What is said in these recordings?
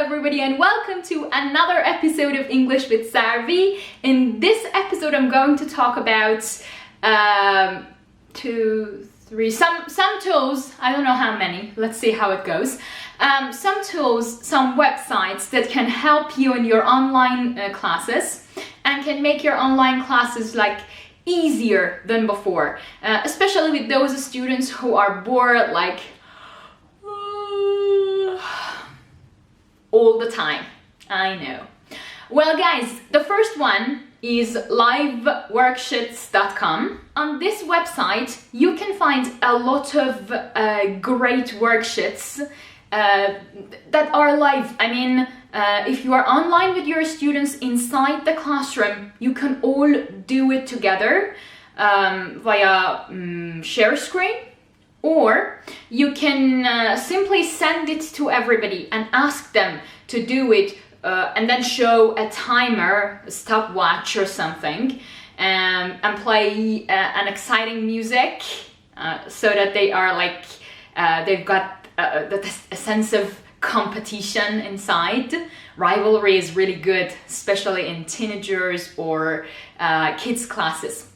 everybody and welcome to another episode of English with Sarvi. In this episode I'm going to talk about some tools, I don't know how many, let's see how it goes. Some tools, some websites that can help you in your online classes and can make your online classes like easier than before, especially with those students who are bored like all the time. I know. Well guys, the first one is Liveworksheets.com. On this website you can find a lot of great worksheets that are live. I mean, if you are online with your students inside the classroom, you can all do it together via share screen, or you can simply send it to everybody and ask them to do it and then show a timer, a stopwatch or something, and play an exciting music so that they are like, they've got a sense of competition inside. Rivalry is really good, especially in teenagers or kids classes.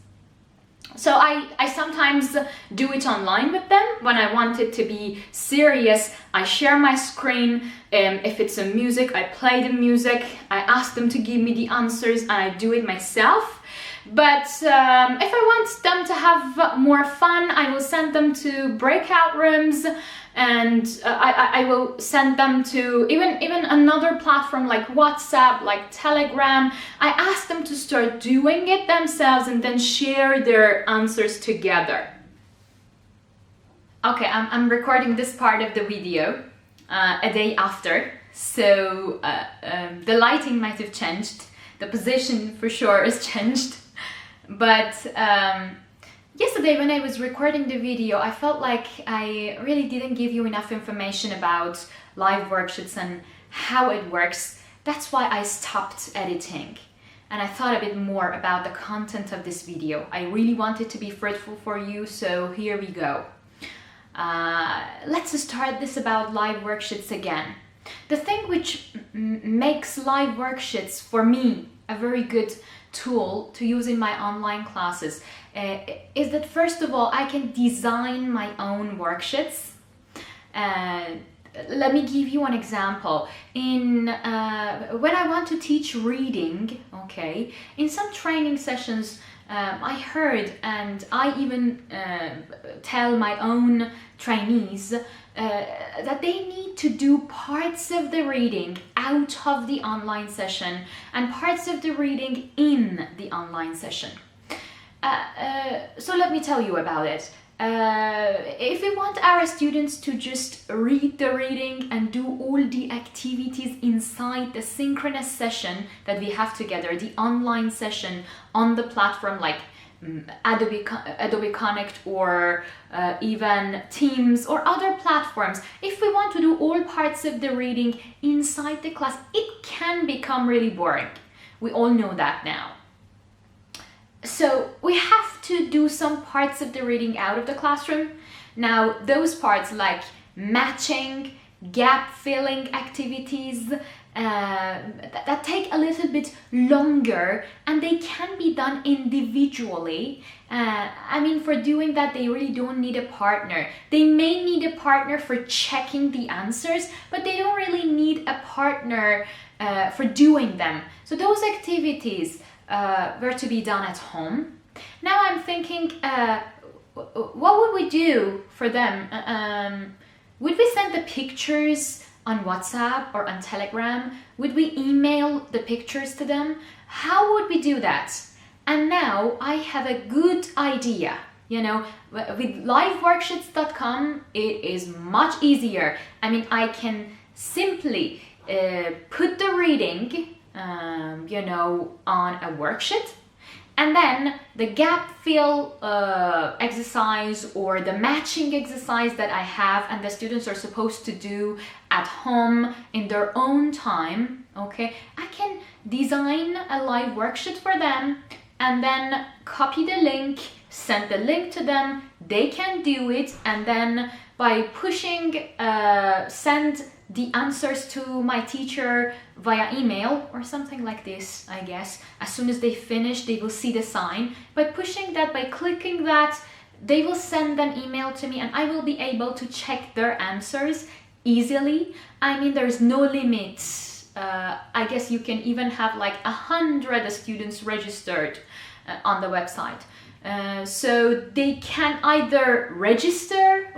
So I sometimes do it online with them. When I want it to be serious, I share my screen. If it's a music, I play the music. I ask them to give me the answers and I do it myself. But if I want them to have more fun, I will send them to breakout rooms, and I will send them to even another platform like WhatsApp, like Telegram. I ask them to start doing it themselves and then share their answers together. Okay, I'm recording this part of the video a day after, so the lighting might have changed. The position for sure has changed. But yesterday when I was recording the video, I felt like I really didn't give you enough information about Liveworksheets and how it works. That's why I stopped editing and I thought a bit more about the content of this video. I really wanted to be fruitful for you, so here we go. Let's start this about Liveworksheets again. The thing which makes Liveworksheets for me a very good tool to use in my online classes is that first of all I can design my own worksheets. Let me give you an example. When I want to teach reading, okay, in some training sessions I heard, and I even tell my own trainees that they need to do parts of the reading out of the online session and parts of the reading in the online session. So let me tell you about it. If we want our students to just read the reading and do all the activities inside the synchronous session that we have together, the online session on the platform like Adobe Connect or even Teams or other platforms, if we want to do all parts of the reading inside the class, it can become really boring. We all know that now. So we have to do some parts of the reading out of the classroom. Now those parts like matching, gap filling activities, that take a little bit longer and they can be done individually. I mean, for doing that they really don't need a partner. They may need a partner for checking the answers, but they don't really need a partner for doing them. So those activities were to be done at home. Now I'm thinking, what would we do for them? Would we send the pictures on WhatsApp or on Telegram? Would we email the pictures to them? How would we do that? And now I have a good idea. You know, with Liveworksheets.com it is much easier. I mean, I can simply put the reading you know, on a worksheet, and then the gap fill exercise or the matching exercise that I have and the students are supposed to do at home in their own time, okay, I can design a live worksheet for them and then copy the link, send the link to them, they can do it, and then by pushing send the answers to my teacher via email or something like this, I guess. As soon as they finish, they will see the sign. By pushing that, by clicking that, they will send an email to me and I will be able to check their answers easily. I mean, there's no limit. I guess you can even have like 100 students registered on the website. So they can either register,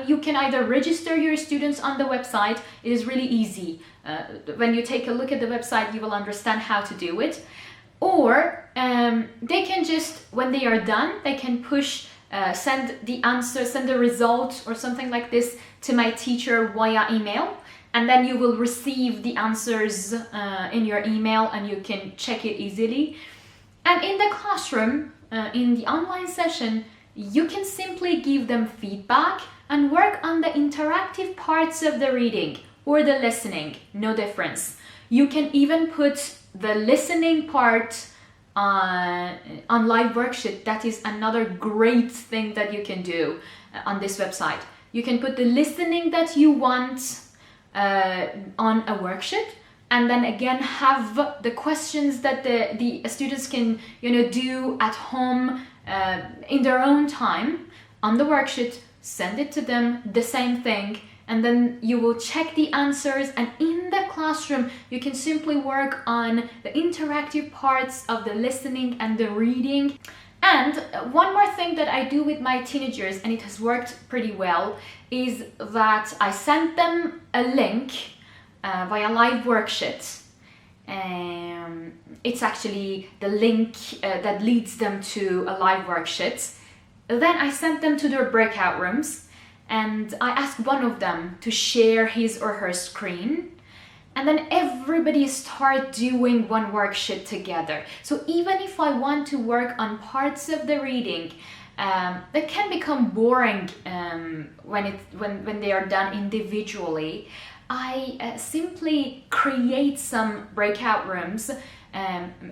you can either register your students on the website. It is really easy. When you take a look at the website, you will understand how to do it. Or they can just, when they are done, they can push, send the answer, send the result or something like this to my teacher via email. And then you will receive the answers in your email and you can check it easily. And in the classroom, in the online session, you can simply give them feedback and work on the interactive parts of the reading or the listening, no difference. You can even put the listening part on Liveworksheet. That is another great thing that you can do on this website. You can put the listening that you want on a worksheet, and then again have the questions that the students can do at home in their own time on the worksheet, send it to them, the same thing, and then you will check the answers, and in the classroom you can simply work on the interactive parts of the listening and the reading. And one more thing that I do with my teenagers, and it has worked pretty well, is that I send them a link via Liveworksheets. It's actually the link that leads them to a Liveworksheets. Then I send them to their breakout rooms and I ask one of them to share his or her screen. And then everybody start doing one worksheet together. So even if I want to work on parts of the reading that can become boring when they are done individually, I simply create some breakout rooms,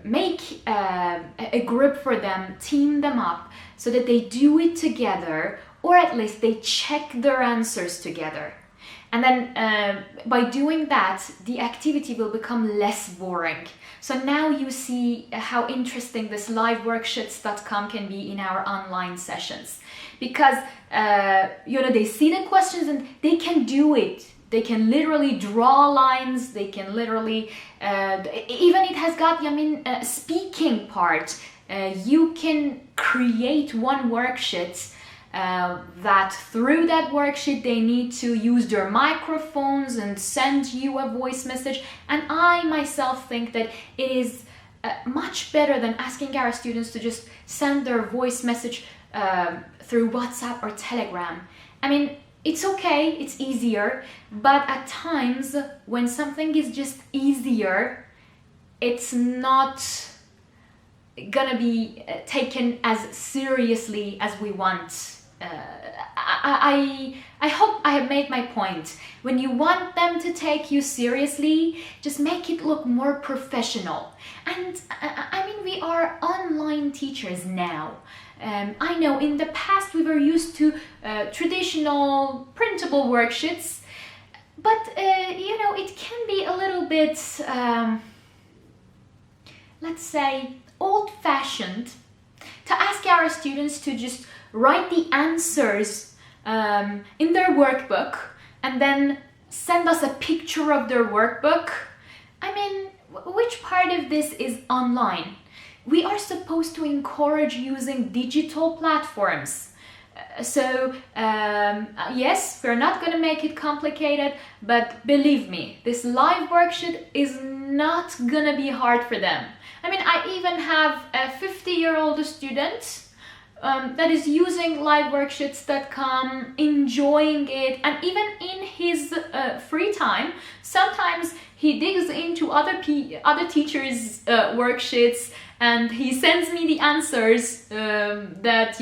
make a group for them, team them up so that they do it together, or at least they check their answers together. And then by doing that, the activity will become less boring. So now you see how interesting this liveworksheets.com can be in our online sessions. Because they see the questions and they can do it. They can literally draw lines, they can literally, even it has got, speaking part. You can create one worksheet that through that worksheet they need to use their microphones and send you a voice message. And I myself think that it is much better than asking our students to just send their voice message through WhatsApp or Telegram. I mean, it's okay, it's easier, but at times when something is just easier, it's not gonna be taken as seriously as we want. I hope I have made my point. When you want them to take you seriously, just make it look more professional. And we are online teachers now. I know in the past we were used to traditional printable worksheets, but it can be a little bit, let's say, old-fashioned to ask our students to just write the answers in their workbook and then send us a picture of their workbook. I mean, which part of this is online? We are supposed to encourage using digital platforms. So yes, we're not going to make it complicated, but believe me, this live worksheet is not going to be hard for them. I even have a 50-year-old student that is using liveworksheets.com, enjoying it, and even in his free time, sometimes he digs into other teachers' worksheets and he sends me the answers that,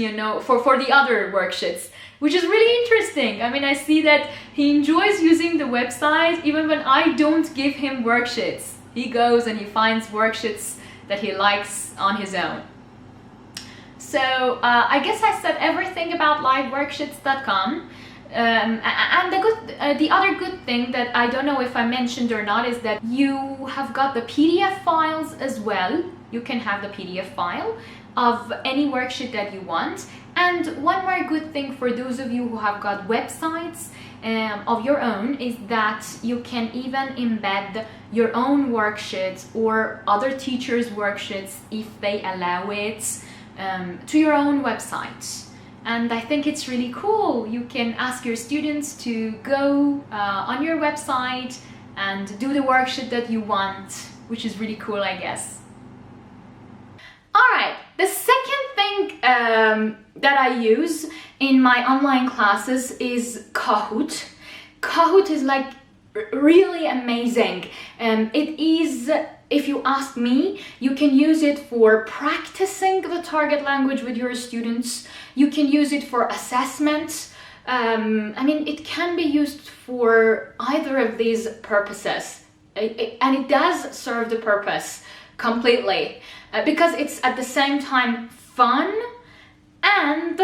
for the other worksheets, which is really interesting. I see that he enjoys using the website even when I don't give him worksheets. He goes and he finds worksheets that he likes on his own. So I guess I said everything about liveworksheets.com. The other good thing that I don't know if I mentioned or not is that you have got the PDF files as well. You can have the PDF file of any worksheet that you want. And one more good thing for those of you who have got websites of your own is that you can even embed your own worksheets or other teachers' worksheets if they allow it to your own website. And I think it's really cool. You can ask your students to go on your website and do the worksheet that you want, which is really cool, I guess. All right, the second thing that I use in my online classes is Kahoot. Kahoot is like really amazing. It is, if you ask me, you can use it for practicing the target language with your students. You can use it for assessment. I mean, it can be used for either of these purposes. And it does serve the purpose completely because it's at the same time fun and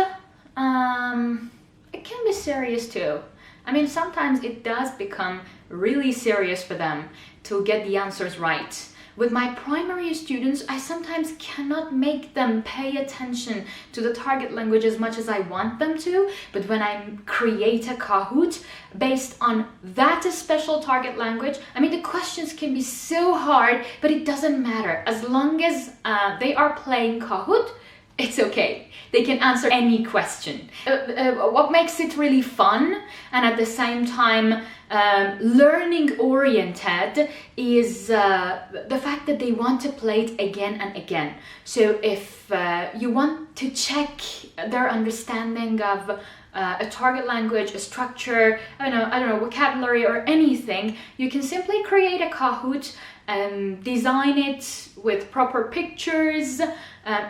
it can be serious too. I mean, sometimes it does become really serious for them to get the answers right. With my primary students, I sometimes cannot make them pay attention to the target language as much as I want them to, but when I create a Kahoot based on that special target language, I mean, the questions can be so hard, but it doesn't matter. As long as they are playing Kahoot, it's okay. They can answer any question. What makes it really fun and at the same time learning oriented is the fact that they want to play it again and again. So if you want to check their understanding of a target language, a structure, I don't know, vocabulary or anything, you can simply create a Kahoot and design it with proper pictures.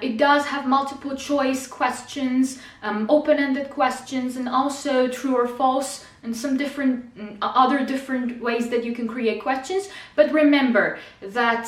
It does have multiple choice questions, open-ended questions, and also true or false, and some different other different ways that you can create questions. But remember that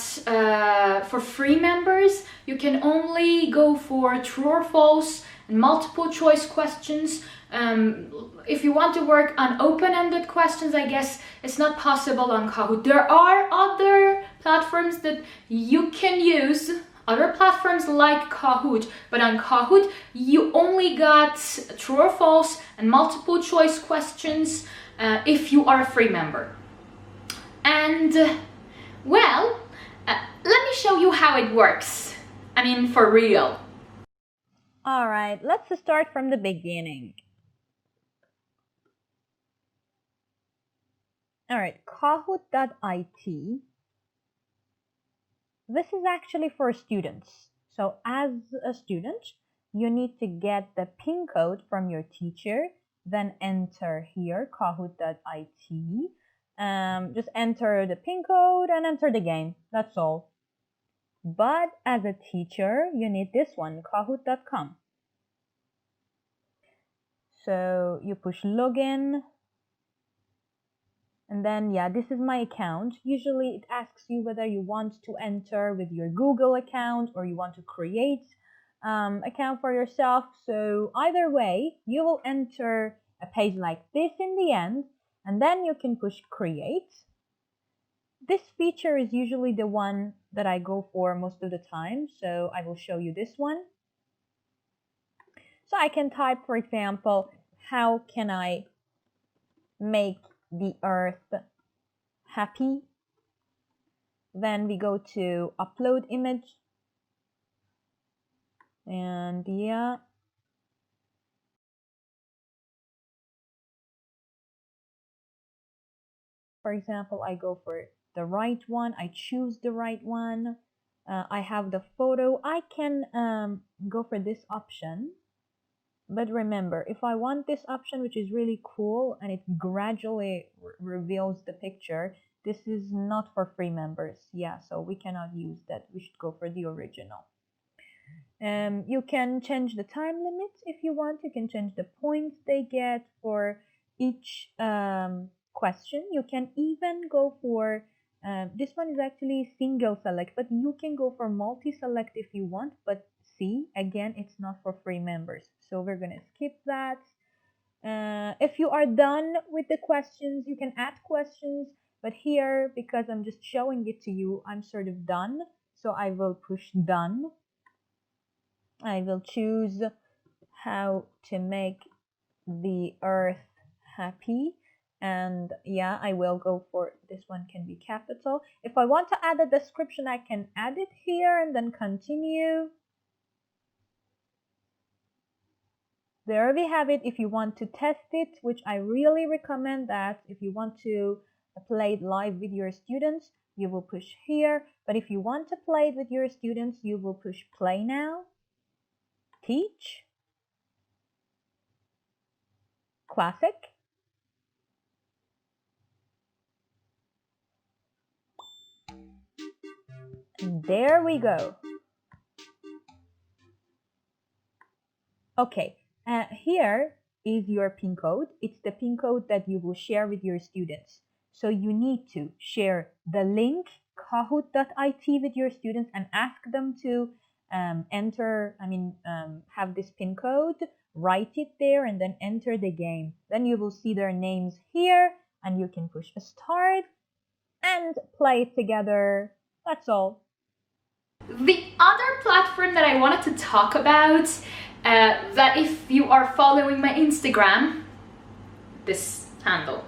for free members, you can only go for true or false and multiple choice questions. If you want to work on open-ended questions, I guess it's not possible on Kahoot. There are other platforms that you can use, other platforms like Kahoot, but on Kahoot you only got true or false and multiple choice questions if you are a free member. And well, let me show you how it works. I mean, for real. All right, let's start from the beginning. All right, Kahoot.it. This is actually for students. So as a student, you need to get the PIN code from your teacher, then enter here, Kahoot.it. Just enter the PIN code and enter the game. That's all. But as a teacher, you need this one, Kahoot.com. So you push login. And then, yeah, this is my account. Usually it asks you whether you want to enter with your Google account or you want to create account for yourself. So either way, you will enter a page like this in the end, and then you can push create. This feature is usually the one that I go for most of the time. So I will show you this one. So I can type, for example, how can I make the earth happy? Then we go to upload image, and yeah, for example, I go for the right one. I choose the right one. I have the photo. I can go for this option. But remember, if I want this option, which is really cool, and it gradually reveals the picture, this is not for free members. Yeah, so we cannot use that. We should go for the original. You can change the time limits if you want. You can change the points they get for each question. You can even go for, this one is actually single select, but you can go for multi-select if you want. But see, again, it's not for free members. So we're going to skip that. If you are done with the questions, you can add questions. But here, because I'm just showing it to you, I'm sort of done. So I will push done. I will choose how to make the earth happy. And yeah, I will go for this one can be capital. If I want to add a description, I can add it here and then continue. There we have it. If you want to test it, which I really recommend that if you want to play it live with your students, you will push here. But if you want to play it with your students, you will push play now, teach, classic, and there we go. Okay, here is your pin code. It's the pin code that you will share with your students. So you need to share the link kahoot.it with your students and ask them to have this pin code, write it there, and then enter the game. Then you will see their names here, and you can push a start and play it together. That's all. The other platform that I wanted to talk about, that if you are following my Instagram, this handle,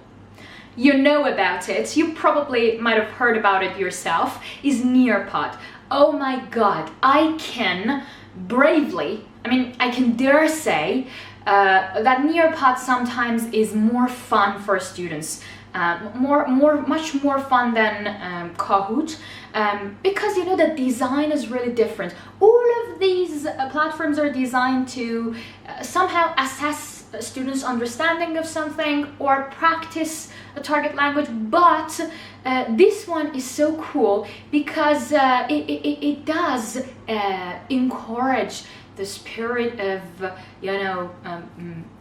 you know about it, you probably might have heard about it yourself, is Nearpod. Oh my god, I can bravely, I can dare say that Nearpod sometimes is more fun for students. Much more fun than Kahoot, because you know the design is really different. All of these platforms are designed to somehow assess students' understanding of something or practice a target language, but this one is so cool because it does encourage the spirit of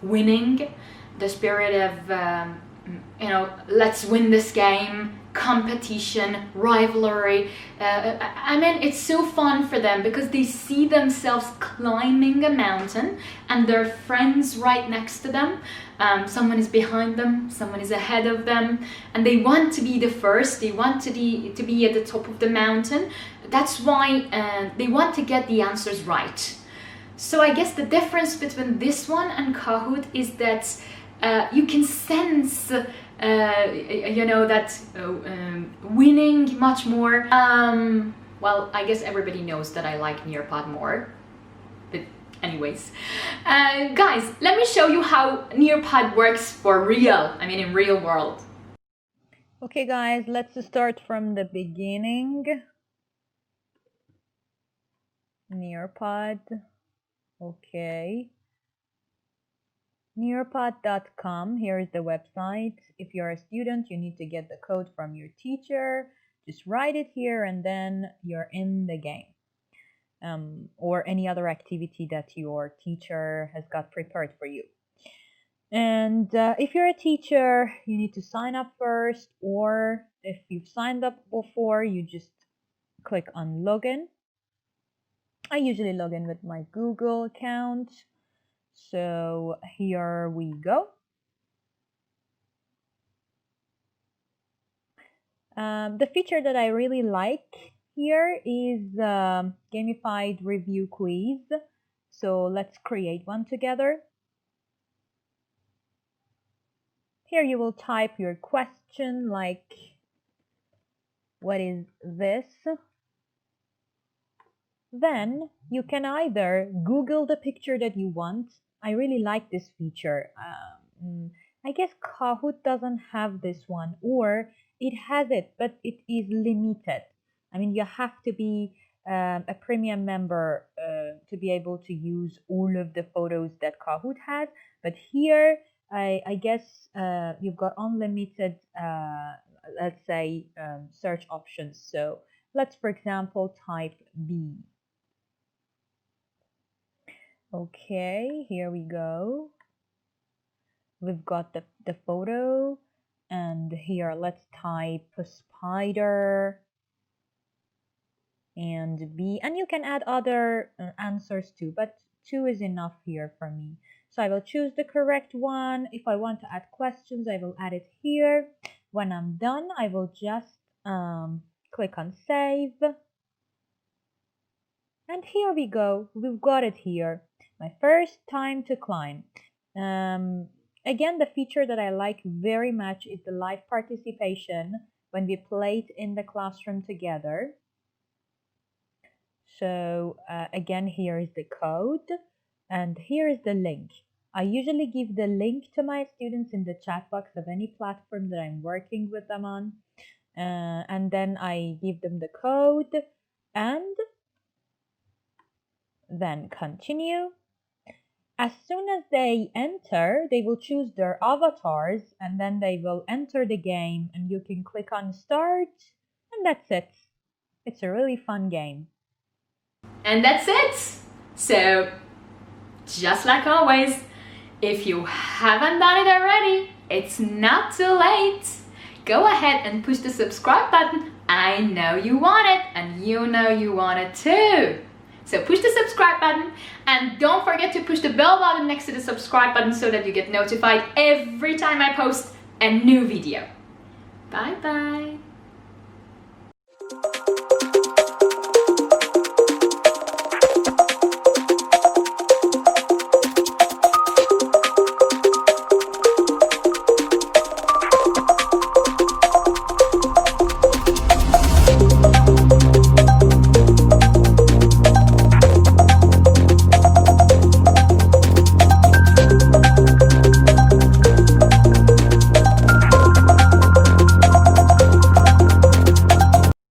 winning, the spirit of let's win this game, competition, rivalry. It's so fun for them because they see themselves climbing a mountain and their friends right next to them. Someone is behind them, someone is ahead of them, and they want to be the first. They want to be at the top of the mountain. That's why they want to get the answers right. So I guess the difference between this one and Kahoot is that you can sense winning much more. Well, I guess everybody knows that I like Nearpod more, but anyways, guys, let me show you how Nearpod works for real, in real world. Okay guys, let's start from the beginning. Nearpod. Okay. Nearpod.com. Here is the website. If you're a student, you need to get the code from your teacher. Just write it here and then you're in the game. Or any other activity that your teacher has got prepared for you. And if you're a teacher, you need to sign up first, or if you've signed up before, you just click on login. I usually log in with my Google account. So here we go. The feature that I really like here is gamified review quiz. So let's create one together. Here you will type your question like, what is this? Then you can either Google the picture that you want. I really like this feature. I guess Kahoot doesn't have this one, or it has it, but it is limited. You have to be a premium member to be able to use all of the photos that Kahoot has. But here, I guess you've got unlimited, let's say, search options. So let's, for example, type B. Okay, here we go. We've got the photo, and here let's type spider and B, and you can add other answers too, but 2 is enough here for me. So I will choose the correct one. If I want to add questions, I will add it here. When I'm done, I will just click on save. And here we go. We've got it here. My first time to climb. Again, the feature that I like very much is the live participation when we play it in the classroom together. So again, here is the code and here is the link. I usually give the link to my students in the chat box of any platform that I'm working with them on. And then I give them the code and then continue. As soon as they enter, they will choose their avatars and then they will enter the game and you can click on start and that's it. It's a really fun game. And that's it. So, just like always, if you haven't done it already, it's not too late. Go ahead and push the subscribe button. I know you want it and you know you want it too. So push the subscribe button and don't forget to push the bell button next to the subscribe button so that you get notified every time I post a new video. Bye bye.